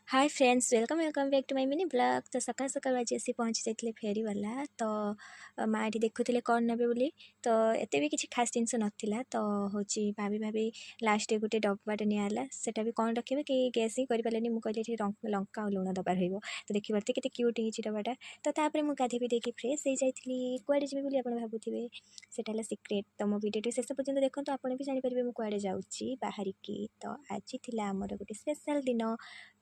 Hi friends, welcome welcome back to my mini blog. तो सकाल सकाल आज आसी पहुँची जाते फेरी वाला। तो माँ ये देखुले कौन ने बोली, तो एत भी किसी खास जिनस नाला। तो हूँ भाभी भाभी लास्ट गोटे डब्बाटे निला, सेटा भी कौन रखे कि गैस ही करें। मुझे लंका और लुण दबार हो। तो देखिए के क्यूट हो डब्बाटा। तो तापर मुझे गाधे भी देखी फ्रेश हो जाती कड़े जी बोली आप भावुए सेटा सिक्रेट। तो मो भिडियो शेष पर्यटन देखो, आप भी जानीपर मुझे कड़े जाऊँगी बाहरिकी। तो आज आमर गोटे स्पेशल दिन।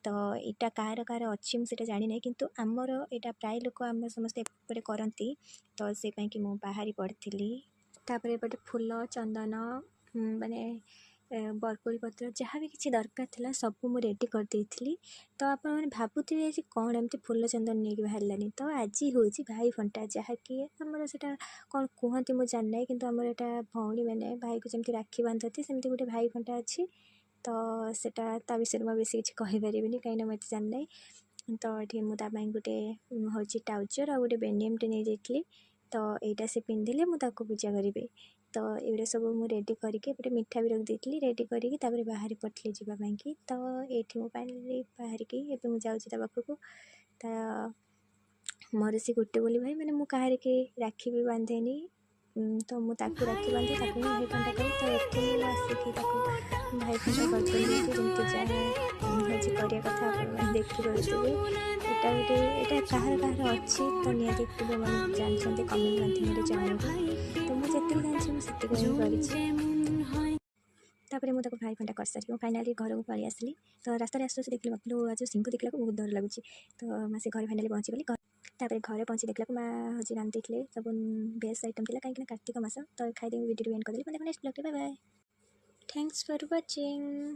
तो यहाँ कार कार अच्छी मुझे जानी ना, किंतु आमर यहाँ प्राय लोक आम समस्त एपटे करती। तो से कि मुझे बाहरी पड़ी। तापर एपटे फूल चंदन माने बरकोली पत्र जहाँ भी किसी दरकार था सब मुझे रेडी कर देती। तो आप भावुए कौन एमती फूल चंदन नहीं बाहरलानी। तो आज हूँ भाई फंटा जहाँकि आमर से कौन कहती मुझे जाना, कि आमर यहाँ भौणी मैंने भाई को जमी राखी बांधती सेमती गोटे भाई फंटा अच्छी। तो सेटा ता विषय में बेस किसी कहीपरि कहीं मुझे जाना। तो ये मुझे गोटे हूँ ट्राउजर आ गए बेनियमटे नहीं जाइली। तो यहाँ से पिंधिले मुझे पूजा करी। तो ये सब मुझे रेडी करके मिठा भी रखी रेडी करके बाहरी पड़ी जावाई। तो ये फाइनाली बाहरिकी एवं मुझे जाऊँगी पाखक। तो मोर से गोटे बोली भाई मैंने मुझे राखी भी बांधेनी। तो मुझे राखी बांधे भाई फंटा करी। तो ये आसिकी भाई फंटा करदेली जमती जहाँ हूँ करने कथा आप देखिपे। यहाँ गोटे यहाँ कहार कहार अच्छी। तो निहती जो मैंने जानते कमेंट माध्यम जन। तो मुझे जानती मुझे तापर मुझे भाई फंटा कर सारी फाइनाली घर को पलि आसली। तो रास्तार आसू देखिए मतलब आज सिंह देखला बहुत डर लगुच। तो मैं से घर फाइनाली पहुँचीगली। तापर घर पहुँची देखला माँ हूँ रांधि सब बेस्ट आइटम थी कहीं कार्तिक मास। तो खाई वीडियो एंड कर। Next blog bye bye. Thanks for watching.